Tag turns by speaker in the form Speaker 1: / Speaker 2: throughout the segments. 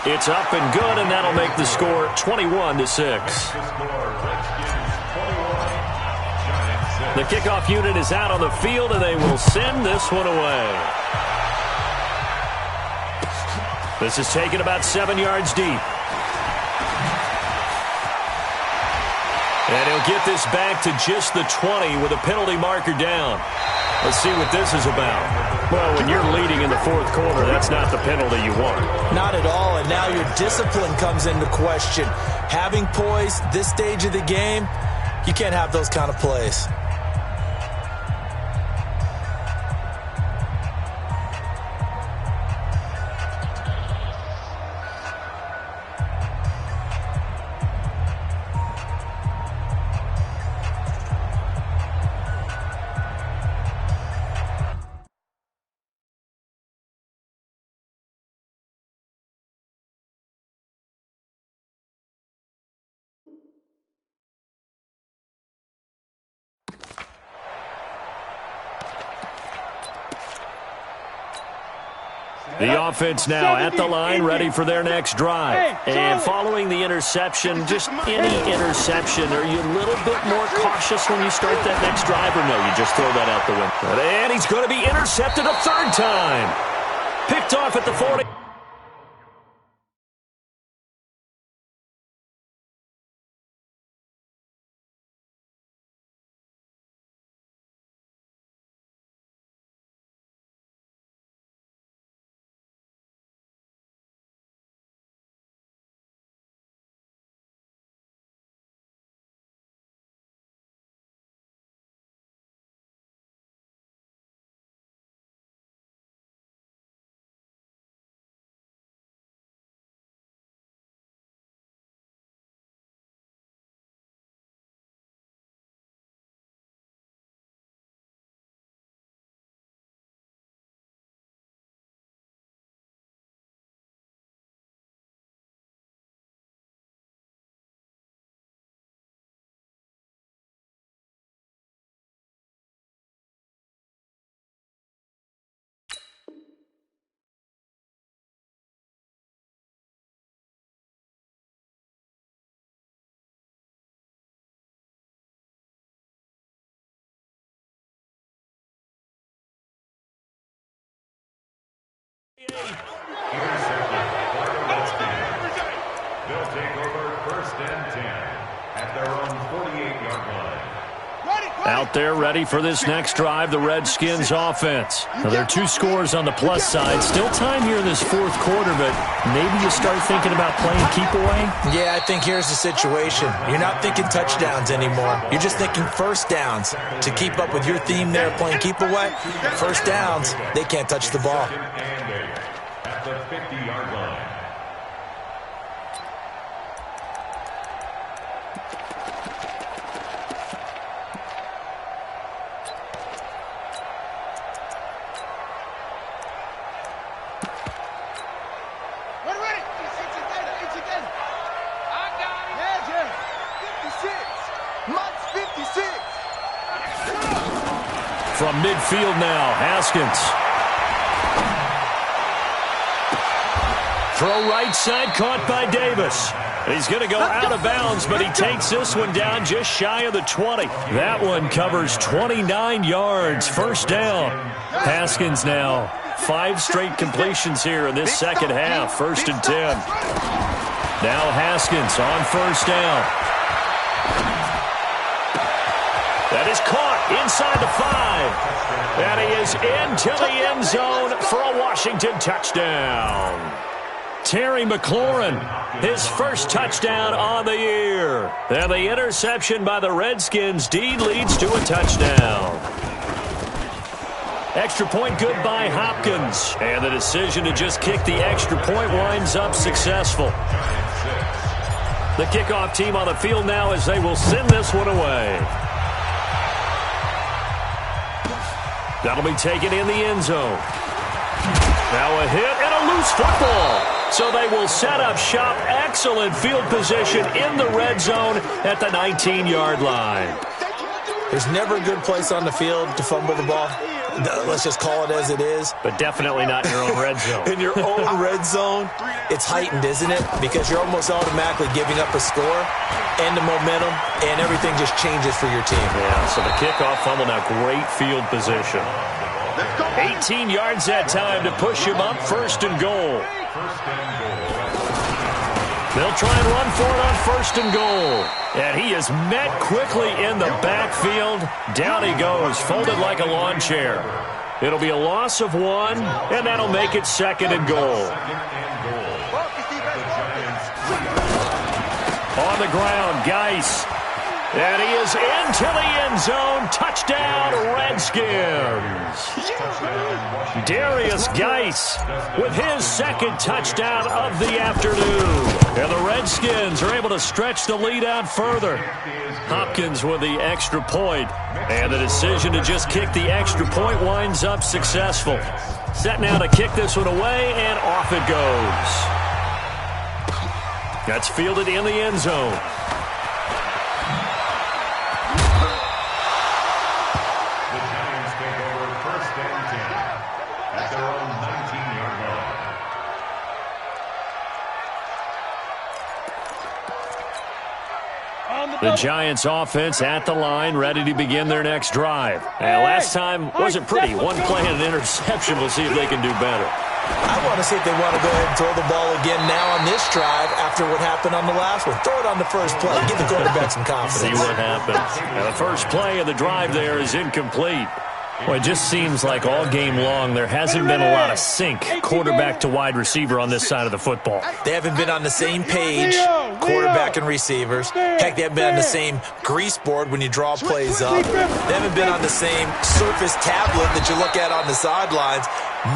Speaker 1: It's up and good, and that'll make the score 21-6. The kickoff unit is out on the field, and they will send this one away. This is taken about 7 yards deep. And he'll get this back to just the 20 with a penalty marker down. Let's see what this is about. Well, when you're leading in the fourth quarter, that's not the penalty you want.
Speaker 2: Not at all, and now your discipline comes into question. Having poise this stage of the game, you can't have those kind of plays.
Speaker 1: The offense now at the line, ready for their next drive. And following the interception, just any interception, are you a little bit more cautious when you start that next drive, or no, you just throw that out the window? And he's going to be intercepted a third time. Picked off at the 40.
Speaker 3: They'll take over 1st and 10 at their own 48-yard line.
Speaker 1: Out there ready for this next drive, the Redskins offense. Now, there are 2 scores on the plus side. Still time here in this fourth quarter, but maybe you start thinking about playing keep away?
Speaker 2: Yeah, I think here's the situation. You're not thinking touchdowns anymore. You're just thinking first downs. To keep up with your theme there, playing keep away, first downs, they can't touch the ball.
Speaker 3: At the 50-yard line.
Speaker 1: From midfield now, Haskins. Throw right side, caught by Davis. He's going to go out of bounds, but he takes this one down just shy of the 20. That one covers 29 yards. First down. Haskins now. 5 straight completions here in this second half. 1st and 10. Now Haskins on first down. That is caught inside the 5. And he is into the end zone for a Washington touchdown. Terry McLaurin, his first touchdown on the year. And the interception by the Redskins deed leads to a touchdown. Extra point good by Hopkins. And the decision to just kick the extra point winds up successful. The kickoff team on the field now as they will send this one away. That'll be taken in the end zone. Now a hit and a loose football. So they will set up shop. Excellent field position in the red zone at the 19-yard line.
Speaker 2: There's never a good place on the field to fumble the ball. let's just call it as it is.
Speaker 1: But definitely not in your own red zone.
Speaker 2: In your own red zone, it's heightened, isn't it? Because you're almost automatically giving up a score and the momentum, and everything just changes for your team.
Speaker 1: Yeah, so the kickoff fumble, now great field position. 18 yards that time to push him up, 1st and goal. They'll try and run for it on 1st and goal. And he is met quickly in the backfield. Down he goes, folded like a lawn chair. It'll be a loss of 1, and that'll make it 2nd and goal. On the ground, Geis. And he is into the end zone. Touchdown, Redskins. Darius Geis with his 2nd touchdown of the afternoon. And the Redskins are able to stretch the lead out further. Hopkins with the extra point. And the decision to just kick the extra point winds up successful. Set now to kick this one away, and off it goes. That's fielded in the end zone. The Giants offense at the line, ready to begin their next drive. And last time wasn't pretty. 1 play and an interception. We'll see if they can do better.
Speaker 2: I want to see if they want to go ahead and throw the ball again now on this drive after what happened on the last one. Throw it on the first play. Give the quarterback some confidence.
Speaker 1: See what happens. Now the first play of the drive there is incomplete. Well, it just seems like all game long there hasn't been a lot of sync quarterback to wide receiver on this side of the football.
Speaker 2: They haven't been on the same page, quarterback and receivers. Heck, they haven't been on the same grease board when you draw plays up. They haven't been on the same surface tablet that you look at on the sidelines.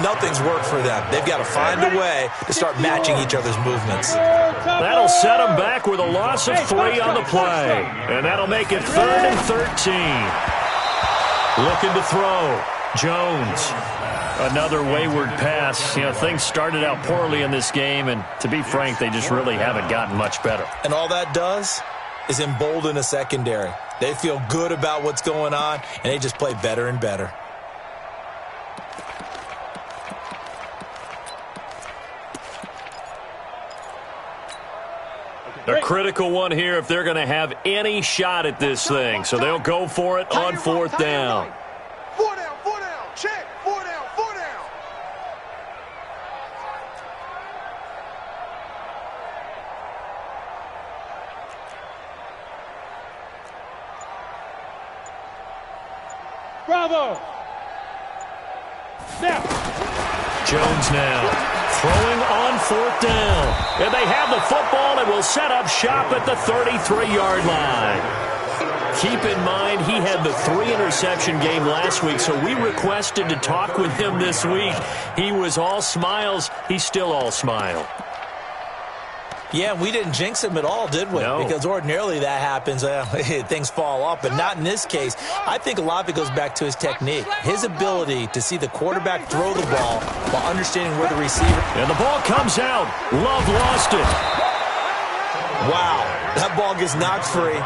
Speaker 2: Nothing's worked for them. They've got to find a way to start matching each other's movements.
Speaker 1: That'll set them back with a loss of 3 on the play. And that'll make it 3rd and 13. Looking to throw. Jones. Another wayward pass. You know, things started out poorly in this game, and to be frank, they just really haven't gotten much better.
Speaker 2: And all that does is embolden a secondary. They feel good about what's going on, and they just play better and better.
Speaker 1: A critical one here if they're going to have any shot at this thing. So they'll go for it on 4th down.
Speaker 4: 4 down, 4 down, check, 4 down, 4 down. Bravo. Now.
Speaker 1: Jones now. Throwing on 4th down. And they have the football and will set up shop at the 33-yard line. Keep in mind he had the 3-interception game last week, so we requested to talk with him this week. He was all smiles. He's still all smile.
Speaker 2: Yeah, we didn't jinx him at all, did we?
Speaker 1: No.
Speaker 2: Because ordinarily that happens, things fall off, but not in this case. I think a lot of it goes back to his technique, his ability to see the quarterback throw the ball while understanding where the receiver.
Speaker 1: And the ball comes out. Love lost it.
Speaker 2: Wow, that ball gets knocked free,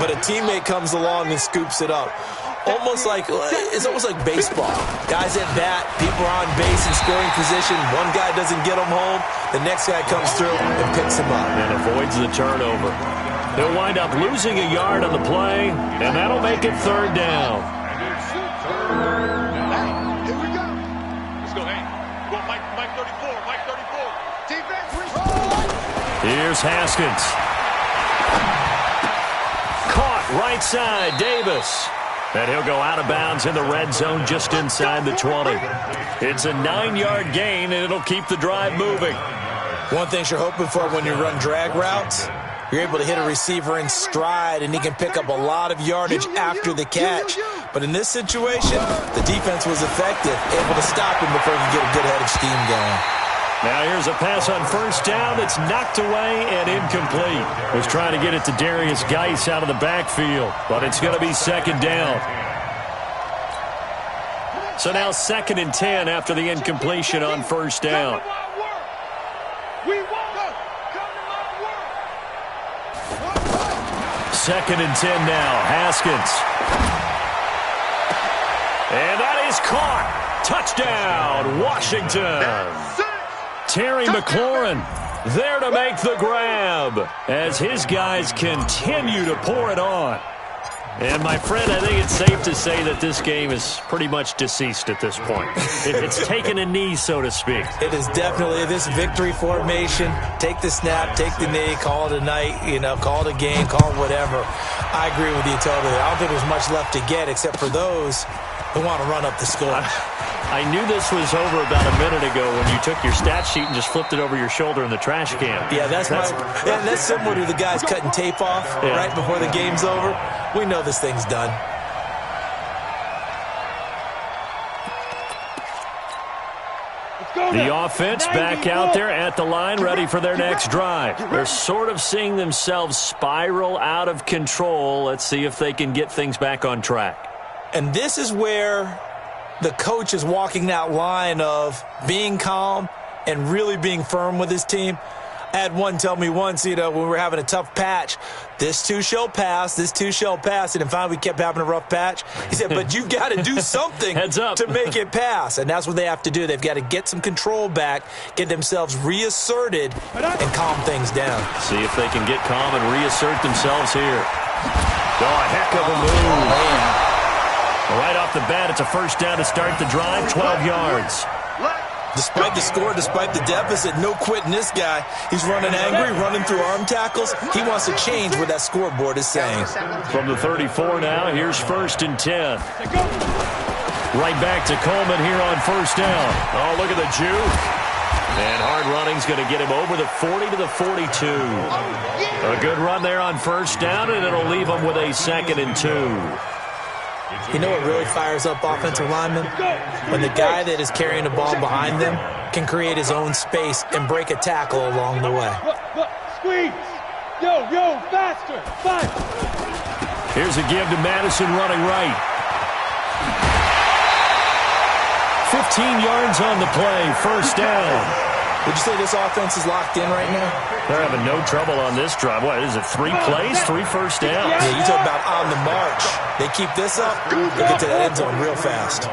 Speaker 2: but a teammate comes along and scoops it up. It's almost like baseball. Guys at bat, people are on base in scoring position. One guy doesn't get them home. The next guy comes through and picks him up.
Speaker 1: And avoids the turnover. They'll wind up losing a yard on the play, and that'll make it 3rd down.
Speaker 4: Here we go. Let's go, hey. Go, Mike 34, Mike 34. Defense,
Speaker 1: here's Haskins. Caught right side, Davis. And he'll go out of bounds in the red zone just inside the 20. It's a 9-yard gain, and it'll keep the drive moving.
Speaker 2: One thing you're hoping for when you run drag routes, you're able to hit a receiver in stride, and he can pick up a lot of yardage after the catch. But in this situation, the defense was effective, able to stop him before he could get a good head of steam going.
Speaker 1: Now here's a pass on 1st down that's knocked away and incomplete. Was trying to get it to Darius Geis out of the backfield, but it's going to be 2nd down. So now 2nd and 10 after the incompletion on 1st down.
Speaker 4: we won't go.
Speaker 1: 2nd and 10 now. Haskins. And that is caught. Touchdown, Washington. Terry McLaurin there to make the grab as his guys continue to pour it on. And, my friend, I think it's safe to say that this game is pretty much deceased at this point. It's taken a knee, so to speak.
Speaker 2: It is definitely this victory formation. Take the snap, take the knee, call it a night, call it a game, call it whatever. I agree with you totally. I don't think there's much left to get except for those who want to run up the score.
Speaker 1: I knew this was over about a minute ago when you took your stat sheet and just flipped it over your shoulder in the trash can.
Speaker 2: Yeah, that's similar to the guys cutting tape off right before the game's over. We know this thing's done.
Speaker 1: The offense back out there at the line, ready for their next drive. They're sort of seeing themselves spiral out of control. Let's see if they can get things back on track.
Speaker 2: And this is where the coach is walking that line of being calm and really being firm with his team. I had one tell me once, when we were having a tough patch, this too shall pass, this too shall pass. And finally we kept having a rough patch. He said, but you've got to do something to make it pass. And that's what they have to do. They've got to get some control back, get themselves reasserted, and calm things down.
Speaker 1: See if they can get calm and reassert themselves here. Oh, a heck of a move.
Speaker 2: Man.
Speaker 1: Right off the bat, it's a first down to start the drive, 12 yards.
Speaker 2: Despite the score, despite the deficit, no quitting this guy. He's running angry, running through arm tackles. He wants to change what that scoreboard is saying.
Speaker 1: From the 34 now, here's 1st and 10. Right back to Coleman here on first down. Oh, look at the juke. And hard running's going to get him over the 40 to the 42. A good run there on first down, and it'll leave him with a 2nd and 2.
Speaker 2: You know what really fires up offensive linemen? When the guy that is carrying the ball behind them can create his own space and break a tackle along the way.
Speaker 5: Squeeze! Yo, faster! Fine!
Speaker 1: Here's a give to Madison running right. 15 yards on the play, first down.
Speaker 2: Would you say this offense is locked in right now?
Speaker 1: They're having no trouble on this drive. What is it, 3 plays, 3 first downs?
Speaker 2: Yeah, you talk about on the march. They keep this up, they get to the end zone real fast.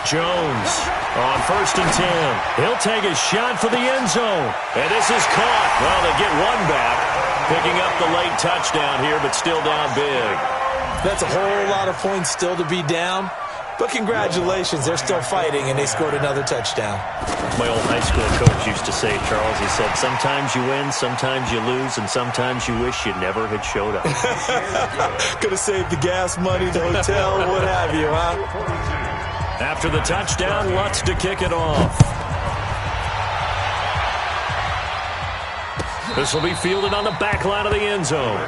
Speaker 1: Jones on 1st and 10. He'll take a shot for the end zone. And this is caught. Well, they get one back, picking up the late touchdown here, but still down big.
Speaker 2: That's a whole lot of points still to be down. But congratulations, they're still fighting, and they scored another touchdown.
Speaker 1: My old high school coach used to say, Charles, he said, sometimes you win, sometimes you lose, and sometimes you wish you never had showed up.
Speaker 2: Could have saved the gas money, the hotel, what have you, huh?
Speaker 1: After the touchdown, Lutz to kick it off. This will be fielded on the back line of the end zone.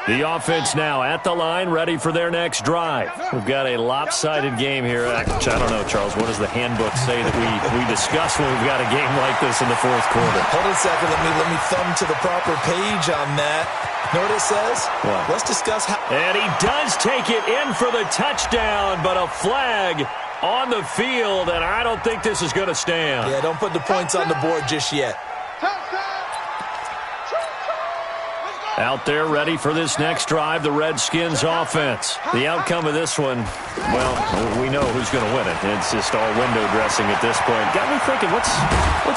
Speaker 1: The offense now at the line, ready for their next drive. We've got a lopsided game here. Actually, I don't know, Charles. What does the handbook say that we discuss when we've got a game like this in the fourth quarter?
Speaker 2: Hold on a second. Let me thumb to the proper page on that. Know what it says?
Speaker 1: What?
Speaker 2: Let's discuss how.
Speaker 1: And he does take it in for the touchdown, but a flag on the field, and I don't think this is going to stand.
Speaker 2: Yeah, don't put the points on the board just yet.
Speaker 1: Out there ready for this next drive, the Redskins offense. The outcome of this one, well, we know who's going to win it. It's just all window dressing at this point. Got me thinking, what's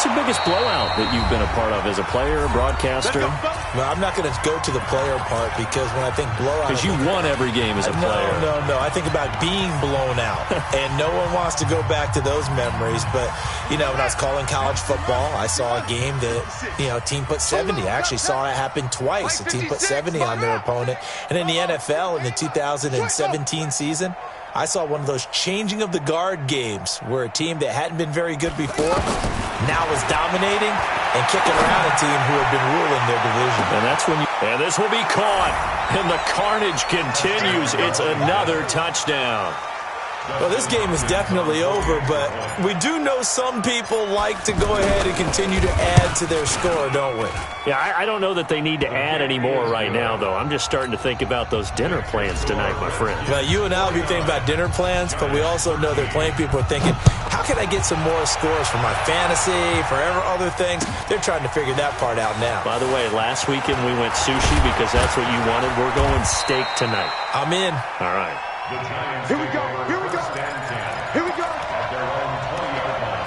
Speaker 1: the biggest blowout that you've been a part of as a player, a broadcaster?
Speaker 2: Well, I'm not going to go to the player part because when I think blowout...
Speaker 1: Because you won every game as a player.
Speaker 2: No. I think about being blown out, and no one wants to go back to those memories. But, when I was calling college football, I saw a game that, team put 70. I actually saw it happen twice. A team put 70 on their opponent. And in the NFL, in the 2017 season, I saw one of those changing of the guard games where a team that hadn't been very good before now was dominating and kicking around a team who had been ruling their division.
Speaker 1: And that's when and this will be caught. And the carnage continues. It's another touchdown.
Speaker 2: Well, this game is definitely over, but we do know some people like to go ahead and continue to add to their score, don't we?
Speaker 1: Yeah, I don't know that they need to add any more right now, though. I'm just starting to think about those dinner plans tonight, my friend.
Speaker 2: Well, you and I will be thinking about dinner plans, but we also know that plenty of people are thinking, how can I get some more scores for my fantasy, for other things? They're trying to figure that part out now.
Speaker 1: By the way, last weekend we went sushi because that's what you wanted. We're going steak tonight.
Speaker 2: I'm in.
Speaker 1: All right.
Speaker 3: The Giants
Speaker 5: Here we go.
Speaker 3: take
Speaker 5: Here
Speaker 3: over
Speaker 5: we go.
Speaker 3: first and 10
Speaker 5: Here we go.
Speaker 3: at their own 20-yard line.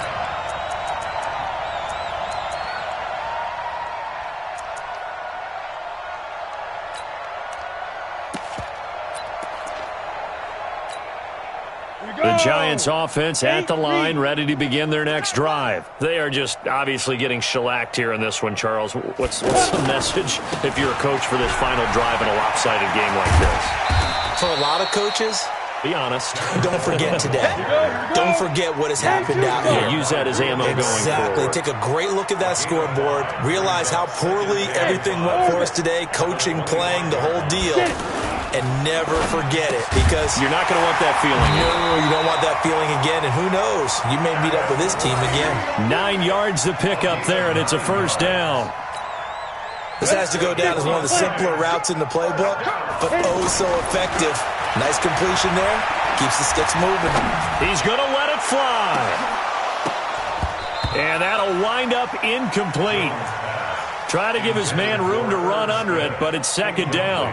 Speaker 1: The Giants offense at the line, ready to begin their next drive. They are just obviously getting shellacked here in this one, Charles. What's the message if you're a coach for this final drive in a lopsided game like this?
Speaker 2: For a lot of coaches,
Speaker 1: be honest.
Speaker 2: don't forget today. Don't forget what has happened out here.
Speaker 1: Use that as ammo going forward.
Speaker 2: Exactly. Take a great look at that scoreboard. Realize how poorly everything went for us today. Coaching, playing, the whole deal. And never forget it, because
Speaker 1: you're not going to want that feeling.
Speaker 2: No, you don't want that feeling again. And who knows? You may meet up with this team again.
Speaker 1: 9 yards to pick up there, and it's a first down.
Speaker 2: This has to go down as one of the simpler routes in the playbook, but oh so effective. Nice completion there. Keeps the sticks moving.
Speaker 1: He's going to let it fly. And that'll wind up incomplete. Try to give his man room to run under it, but it's second down.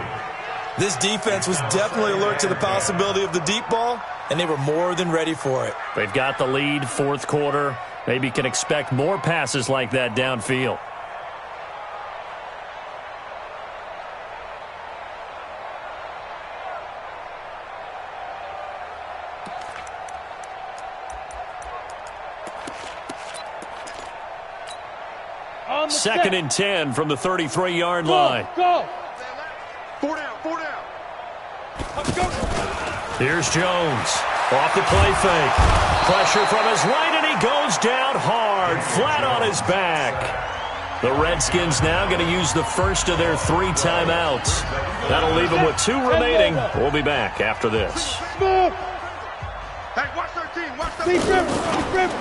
Speaker 2: This defense was definitely alert to the possibility of the deep ball, and they were more than ready for it.
Speaker 1: They've got the lead, fourth quarter. Maybe can expect more passes like that downfield. Second and 10 from the 33-yard line.
Speaker 5: Go.
Speaker 4: 4 down, 4 down.
Speaker 1: Here's Jones. Off the play fake. Pressure from his right, and he goes down hard, flat on his back. The Redskins now going to use the first of their 3 timeouts. That'll leave them with 2 remaining. We'll be back after this.
Speaker 5: Move.
Speaker 4: Hey, watch 13, watch 13.
Speaker 5: Deep river.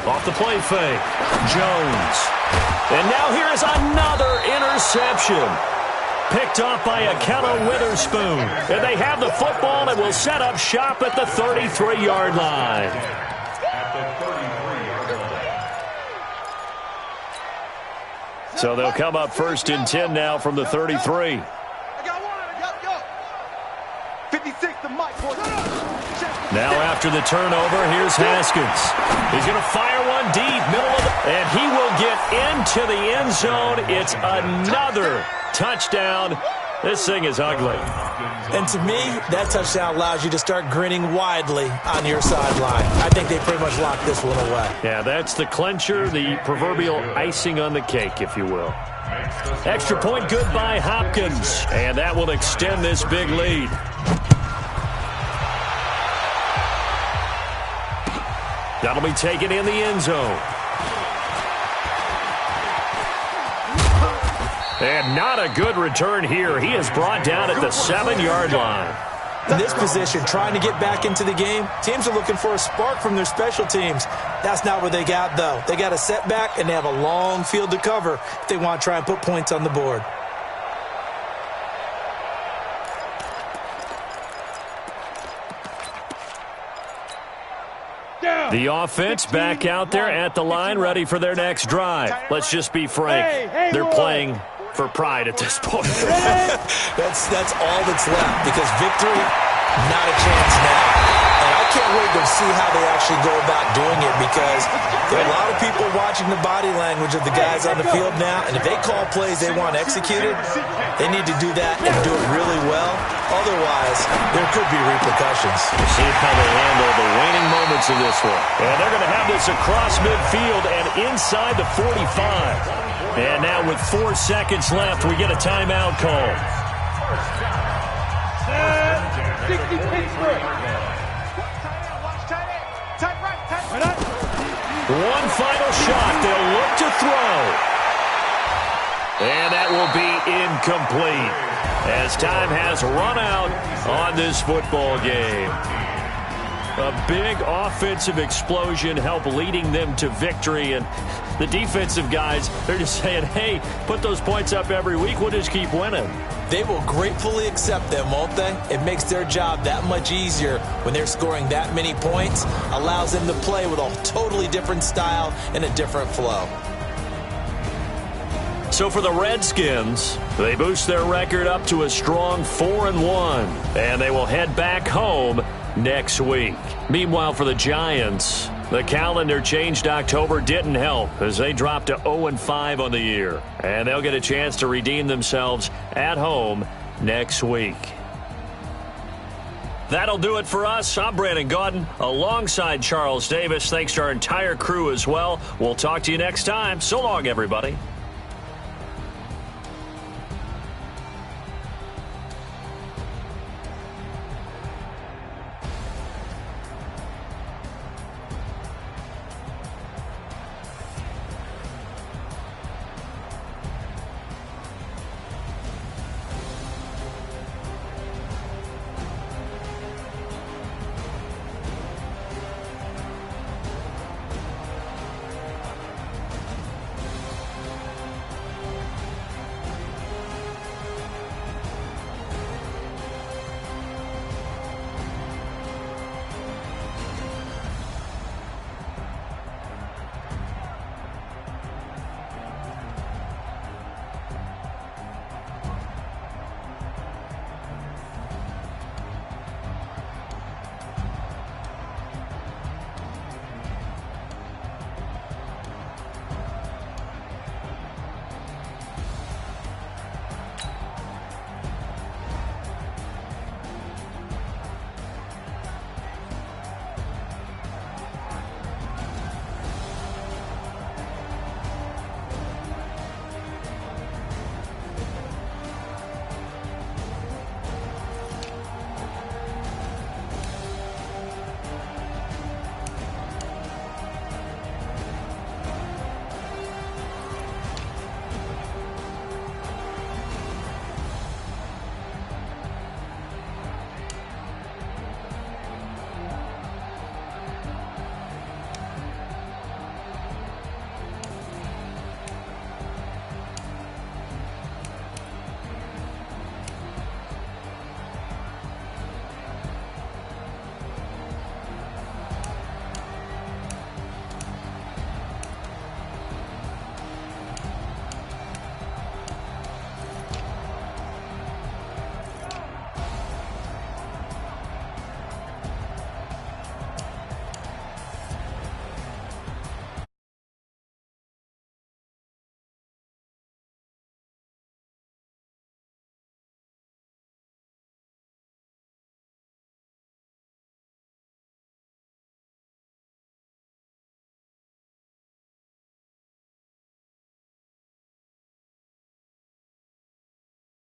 Speaker 1: Off the play fake. Jones. And now here is another interception. Picked off by Akello Witherspoon. And they have the football and will set up shop at the 33-yard line.
Speaker 3: At the 33-yard line.
Speaker 1: So they'll come up first and 10 now from the 33.
Speaker 4: I got one, I got go. 56 to Mike.
Speaker 1: Now after the turnover, here's Haskins. He's going to fire one deep, middle of the... And he will get into the end zone. It's another touchdown. This thing is ugly.
Speaker 2: And to me, that touchdown allows you to start grinning widely on your sideline. I think they pretty much locked this one away.
Speaker 1: Yeah, that's the clincher, the proverbial icing on the cake, if you will. Extra point good by Hopkins. And that will extend this big lead. That'll be taken in the end zone. And not a good return here. He is brought down at the 7-yard line.
Speaker 2: In this position, trying to get back into the game, teams are looking for a spark from their special teams. That's not what they got, though. They got a setback, and they have a long field to cover if they want to try and put points on the board.
Speaker 1: The offense back out there at the line, ready for their next drive. Let's just be frank. They're playing for pride at this point.
Speaker 2: That's all that's left, because victory, not a chance now. And I can't wait to see how they actually go about doing it, because there are a lot of people watching the body language of the guys on the field now, and if they call plays they want executed, they need to do that and do it really well. Otherwise, there could be repercussions.
Speaker 1: We'll see how they handle the waning moments of this one. And they're going to have this across midfield and inside the 45. And now with 4 seconds left, we get a timeout call.
Speaker 5: 60 Pittsburgh.
Speaker 1: One final shot. They'll look to throw. And that will be incomplete, as time has run out on this football game. A big offensive explosion helped leading them to victory. And the defensive guys, they're just saying, hey, put those points up every week. We'll just keep winning.
Speaker 2: They will gratefully accept them, won't they? It makes their job that much easier when they're scoring that many points. Allows them to play with a totally different style and a different flow.
Speaker 1: So for the Redskins, they boost their record up to a strong 4-1, and they will head back home next week. Meanwhile, for the Giants, the calendar changed October didn't help as they dropped to 0-5 on the year. And they'll get a chance to redeem themselves at home next week. That'll do it for us. I'm Brandon Gaudin alongside Charles Davis. Thanks to our entire crew as well. We'll talk to you next time. So long, everybody.